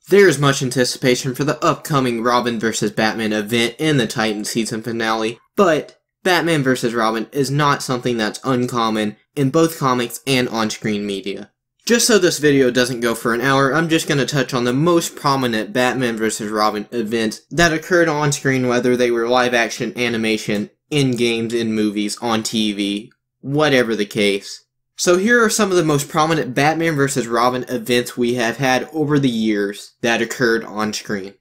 There is much anticipation for the upcoming Robin vs. Batman event in the Titans season finale, but Batman vs. Robin is not something that's uncommon in both comics and on-screen media. Just so this video doesn't go for an hour, I'm just going to touch on the most prominent Batman vs. Robin events that occurred on-screen, whether they were live-action, animation, in games, in movies, on TV, whatever the case. So here are some of the most prominent Batman vs. Robin events we have had over the years that occurred on screen.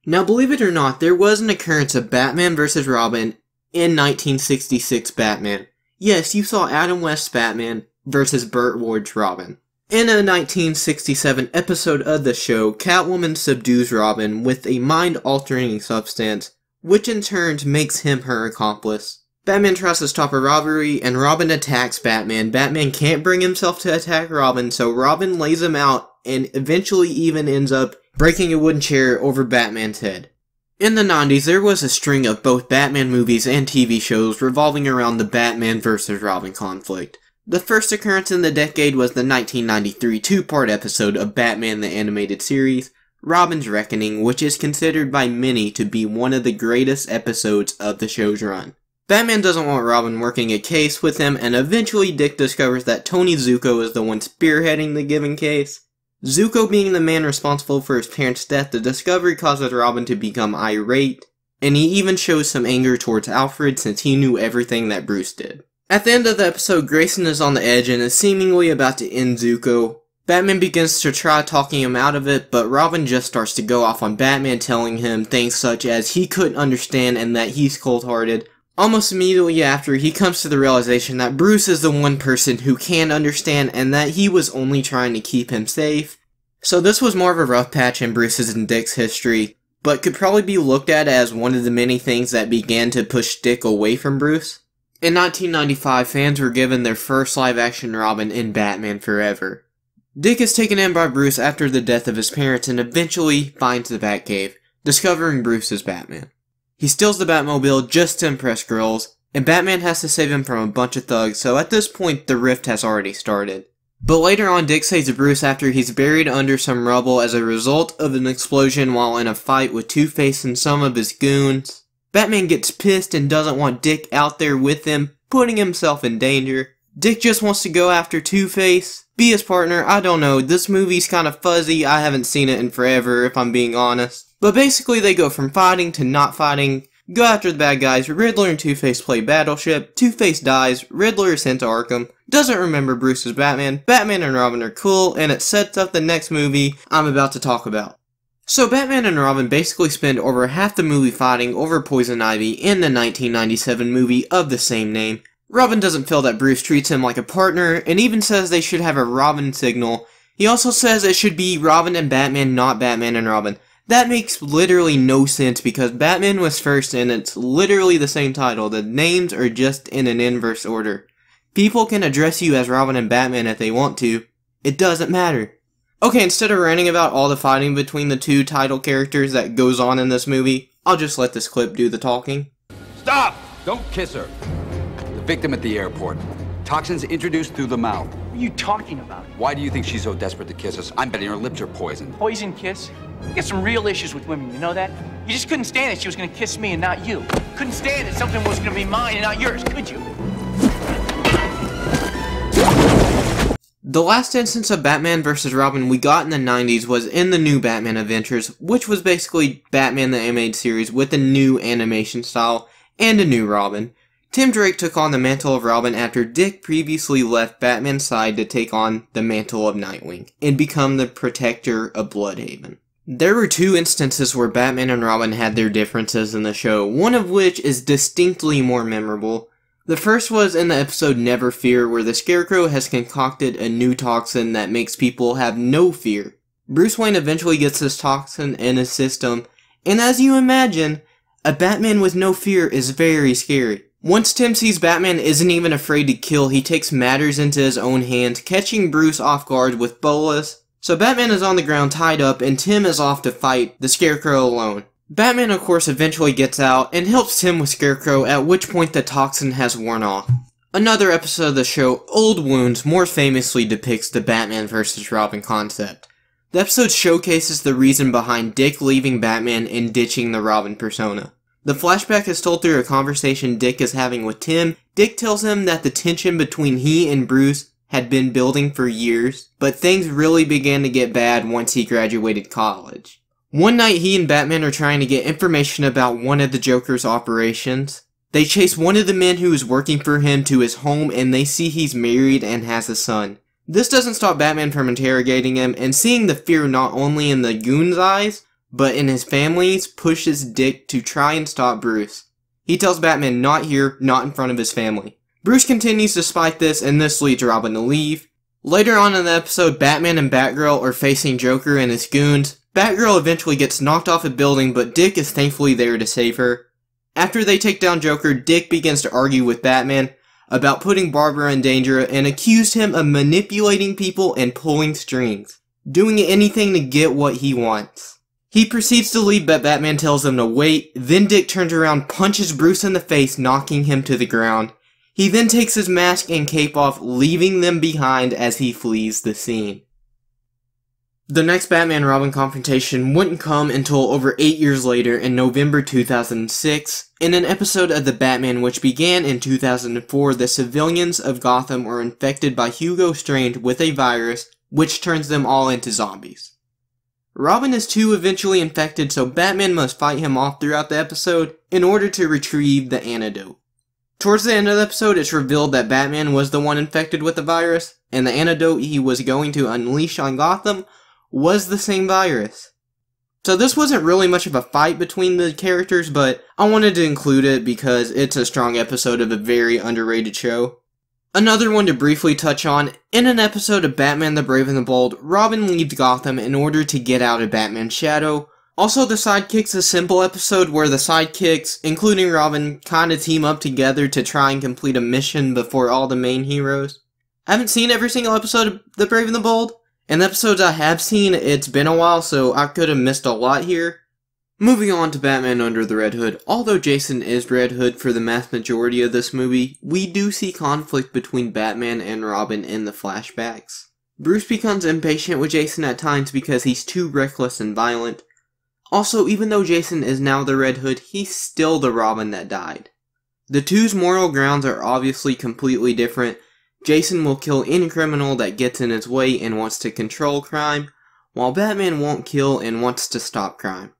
Now believe it or not, there was an occurrence of Batman vs. Robin in 1966 Batman. Yes, you saw Adam West's Batman versus Burt Ward's Robin. In a 1967 episode of the show, Catwoman subdues Robin with a mind-altering substance, which in turn makes him her accomplice. Batman tries to stop a robbery, and Robin attacks Batman. Batman can't bring himself to attack Robin, so Robin lays him out, and eventually even ends up breaking a wooden chair over Batman's head. In the 90s, there was a string of both Batman movies and TV shows revolving around the Batman vs. Robin conflict. The first occurrence in the decade was the 1993 two-part episode of Batman the Animated Series, Robin's Reckoning, which is considered by many to be one of the greatest episodes of the show's run. Batman doesn't want Robin working a case with him, and eventually Dick discovers that Tony Zucco is the one spearheading the given case. Zucco being the man responsible for his parents' death, the discovery causes Robin to become irate, and he even shows some anger towards Alfred since he knew everything that Bruce did. At the end of the episode, Grayson is on the edge and is seemingly about to end Zucco. Batman begins to try talking him out of it, but Robin just starts to go off on Batman, telling him things such as he couldn't understand and that he's cold-hearted. Almost immediately after, he comes to the realization that Bruce is the one person who can understand and that he was only trying to keep him safe. So this was more of a rough patch in Bruce's and Dick's history, but could probably be looked at as one of the many things that began to push Dick away from Bruce. In 1995, fans were given their first live-action Robin in Batman Forever. Dick is taken in by Bruce after the death of his parents and eventually finds the Batcave, discovering Bruce as Batman. He steals the Batmobile just to impress girls, and Batman has to save him from a bunch of thugs, so at this point the rift has already started. But later on, Dick saves Bruce after he's buried under some rubble as a result of an explosion while in a fight with Two-Face and some of his goons. Batman gets pissed and doesn't want Dick out there with him, putting himself in danger. Dick just wants to go after Two-Face, be his partner. I don't know, this movie's kind of fuzzy, I haven't seen it in forever if I'm being honest. But basically they go from fighting to not fighting, go after the bad guys. Riddler and Two-Face play Battleship, Two-Face dies, Riddler is sent to Arkham, doesn't remember Bruce as Batman, Batman and Robin are cool, and it sets up the next movie I'm about to talk about. So Batman and Robin basically spend over half the movie fighting over Poison Ivy in the 1997 movie of the same name. Robin doesn't feel that Bruce treats him like a partner, and even says they should have a Robin signal. He also says it should be Robin and Batman, not Batman and Robin. That makes literally no sense because Batman was first and it's literally the same title. The names are just in an inverse order. People can address you as Robin and Batman if they want to. It doesn't matter. Okay, instead of ranting about all the fighting between the two title characters that goes on in this movie, I'll just let this clip do the talking. Stop! Don't kiss her. The victim at the airport. Toxins introduced through the mouth. What are you talking about? Why do you think she's so desperate to kiss us? I'm betting her lips are poisoned. Poison kiss? You got some real issues with women, you know that? You just couldn't stand it she was gonna kiss me and not you. Couldn't stand it something was gonna be mine and not yours, could you? The last instance of Batman vs. Robin we got in the 90s was in the new Batman Adventures, which was basically Batman the Animated Series with a new animation style and a new Robin. Tim Drake took on the mantle of Robin after Dick previously left Batman's side to take on the mantle of Nightwing and become the protector of Bloodhaven. There were two instances where Batman and Robin had their differences in the show, one of which is distinctly more memorable. The first was in the episode Never Fear, where the Scarecrow has concocted a new toxin that makes people have no fear. Bruce Wayne eventually gets this toxin in his system, and as you imagine, a Batman with no fear is very scary. Once Tim sees Batman isn't even afraid to kill, he takes matters into his own hands, catching Bruce off guard with bolas. So Batman is on the ground tied up, and Tim is off to fight the Scarecrow alone. Batman, of course, eventually gets out and helps Tim with Scarecrow, at which point the toxin has worn off. Another episode of the show, Old Wounds, more famously depicts the Batman vs. Robin concept. The episode showcases the reason behind Dick leaving Batman and ditching the Robin persona. The flashback is told through a conversation Dick is having with Tim. Dick tells him that the tension between he and Bruce had been building for years, but things really began to get bad once he graduated college. One night he and Batman are trying to get information about one of the Joker's operations. They chase one of the men who is working for him to his home and they see he's married and has a son. This doesn't stop Batman from interrogating him, and seeing the fear not only in the goon's eyes, but in his family's pushes Dick to try and stop Bruce. He tells Batman not here, not in front of his family. Bruce continues despite this, and this leads Robin to leave. Later on in the episode, Batman and Batgirl are facing Joker and his goons. Batgirl eventually gets knocked off a building, but Dick is thankfully there to save her. After they take down Joker, Dick begins to argue with Batman about putting Barbara in danger and accused him of manipulating people and pulling strings, doing anything to get what he wants. He proceeds to leave, but Batman tells him to wait. Then Dick turns around, punches Bruce in the face, knocking him to the ground. He then takes his mask and cape off, leaving them behind as he flees the scene. The next Batman-Robin confrontation wouldn't come until over 8 years later in November 2006. In an episode of The Batman which began in 2004, the civilians of Gotham are infected by Hugo Strange with a virus which turns them all into zombies. Robin is too eventually infected, so Batman must fight him off throughout the episode in order to retrieve the antidote. Towards the end of the episode, it's revealed that Batman was the one infected with the virus, and the antidote he was going to unleash on Gotham was the same virus. So this wasn't really much of a fight between the characters, but I wanted to include it because it's a strong episode of a very underrated show. Another one to briefly touch on, in an episode of Batman the Brave and the Bold, Robin leaves Gotham in order to get out of Batman's shadow. Also, The Sidekicks, a simple episode where the sidekicks, including Robin, kinda team up together to try and complete a mission before all the main heroes. I haven't seen every single episode of The Brave and the Bold, and the episodes I have seen, it's been a while, so I could have missed a lot here. Moving on to Batman Under the Red Hood, although Jason is Red Hood for the mass majority of this movie, we do see conflict between Batman and Robin in the flashbacks. Bruce becomes impatient with Jason at times because he's too reckless and violent. Also, even though Jason is now the Red Hood, he's still the Robin that died. The two's moral grounds are obviously completely different. Jason will kill any criminal that gets in his way and wants to control crime, while Batman won't kill and wants to stop crime.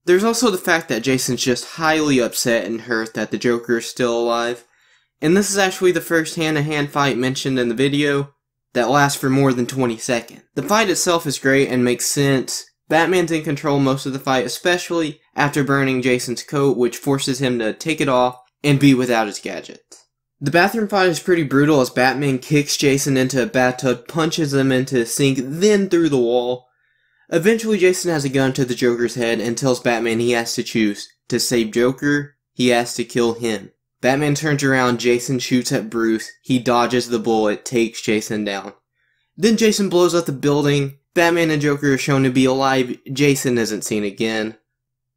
There's also the fact that Jason's just highly upset and hurt that the Joker is still alive, and this is actually the first hand-to-hand fight mentioned in the video that lasts for more than 20 seconds. The fight itself is great and makes sense. Batman's in control most of the fight, especially after burning Jason's coat, which forces him to take it off and be without his gadgets. The bathroom fight is pretty brutal as Batman kicks Jason into a bathtub, punches him into a sink, then through the wall. Eventually Jason has a gun to the Joker's head and tells Batman he has to choose. To save Joker, he has to kill him. Batman turns around, Jason shoots at Bruce, he dodges the bullet, takes Jason down. Then Jason blows up the building. Batman and Joker are shown to be alive. Jason isn't seen again.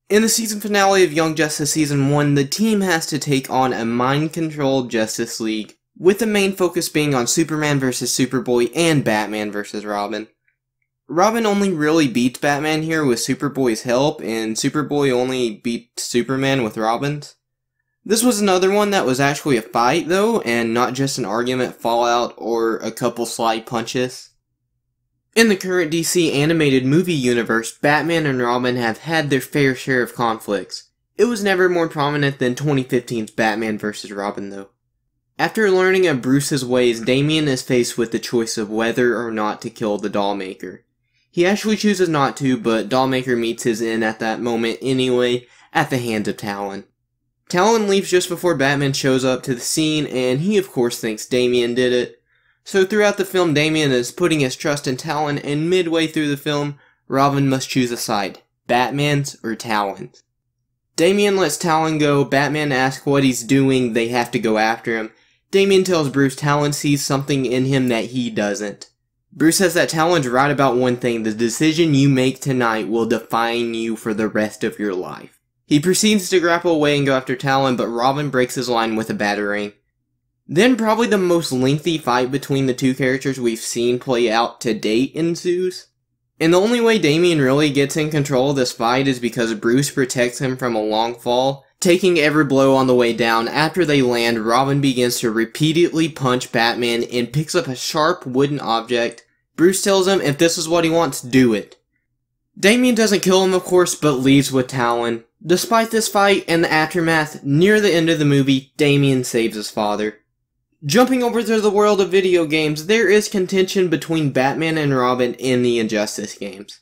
In the season finale of Young Justice Season 1, the team has to take on a mind-controlled Justice League, with the main focus being on Superman vs. Superboy and Batman vs. Robin. Robin only really beats Batman here with Superboy's help, and Superboy only beats Superman with Robin's. This was another one that was actually a fight, though, and not just an argument, fallout, or a couple slight punches. In the current DC animated movie universe, Batman and Robin have had their fair share of conflicts. It was never more prominent than 2015's Batman vs. Robin, though. After learning of Bruce's ways, Damian is faced with the choice of whether or not to kill the Dollmaker. He actually chooses not to, but Dollmaker meets his end at that moment anyway, at the hands of Talon. Talon leaves just before Batman shows up to the scene, and he of course thinks Damian did it. So throughout the film, Damian is putting his trust in Talon, and midway through the film, Robin must choose a side, Batman's or Talon's. Damian lets Talon go, Batman asks what he's doing, they have to go after him. Damian tells Bruce Talon sees something in him that he doesn't. Bruce says that Talon's right about one thing, the decision you make tonight will define you for the rest of your life. He proceeds to grapple away and go after Talon, but Robin breaks his line with a batarang. Then probably the most lengthy fight between the two characters we've seen play out to date ensues. And the only way Damian really gets in control of this fight is because Bruce protects him from a long fall. Taking every blow on the way down, after they land, Robin begins to repeatedly punch Batman and picks up a sharp wooden object. Bruce tells him if this is what he wants, do it. Damian doesn't kill him, of course, but leaves with Talon. Despite this fight and the aftermath, near the end of the movie, Damian saves his father. Jumping over to the world of video games, there is contention between Batman and Robin in the Injustice games.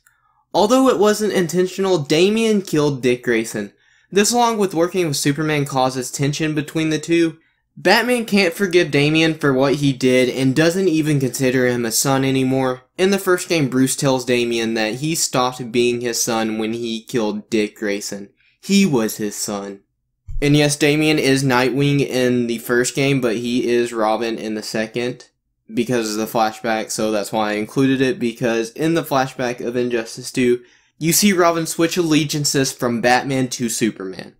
Although it wasn't intentional, Damian killed Dick Grayson. This, along with working with Superman, causes tension between the two. Batman can't forgive Damian for what he did and doesn't even consider him a son anymore. In the first game, Bruce tells Damian that he stopped being his son when he killed Dick Grayson. He was his son. And yes, Damian is Nightwing in the first game, but he is Robin in the second because of the flashback, so that's why I included it, because in the flashback of Injustice 2, you see Robin switch allegiances from Batman to Superman.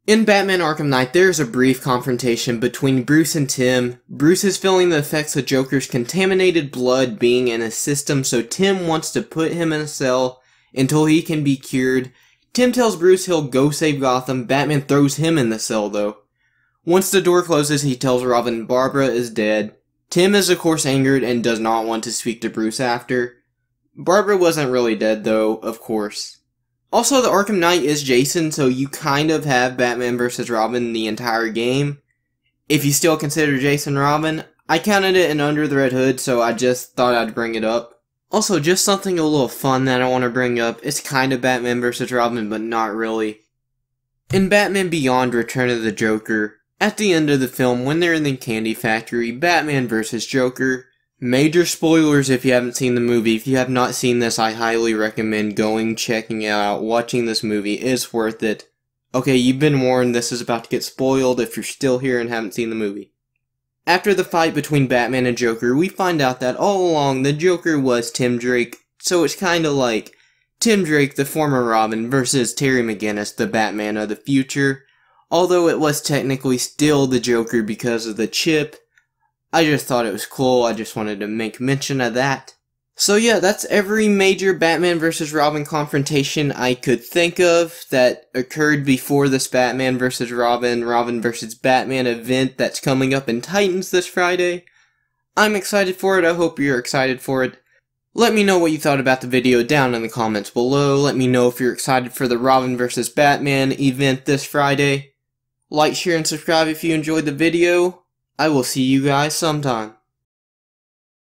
In Batman Arkham Knight, there is a brief confrontation between Bruce and Tim. Bruce is feeling the effects of Joker's contaminated blood being in his system, so Tim wants to put him in a cell until he can be cured. Tim tells Bruce he'll go save Gotham. Batman throws him in the cell, though. Once the door closes, he tells Robin Barbara is dead. Tim is of course angered and does not want to speak to Bruce after. Barbara wasn't really dead, though, of course. Also, the Arkham Knight is Jason, so you kind of have Batman vs. Robin the entire game. If you still consider Jason Robin, I counted it in Under the Red Hood, so I just thought I'd bring it up. Also, just something a little fun that I want to bring up. It's kind of Batman vs. Robin, but not really. In Batman Beyond Return of the Joker, at the end of the film, when they're in the candy factory, Batman vs. Joker. Major spoilers if you haven't seen the movie. If you have not seen this, I highly recommend going, checking it out, watching this movie. It's worth it. Okay, you've been warned, this is about to get spoiled if you're still here and haven't seen the movie. After the fight between Batman and Joker, we find out that all along the Joker was Tim Drake, so it's kinda like Tim Drake, the former Robin, versus Terry McGinnis, the Batman of the future. Although it was technically still the Joker because of the chip, I just thought it was cool. I just wanted to make mention of that. So yeah, that's every major Batman vs. Robin confrontation I could think of that occurred before this Batman vs. Robin, Robin vs. Batman event that's coming up in Titans this Friday. I'm excited for it. I hope you're excited for it. Let me know what you thought about the video down in the comments below. Let me know if you're excited for the Robin vs. Batman event this Friday. Like, share, and subscribe if you enjoyed the video. I will see you guys sometime.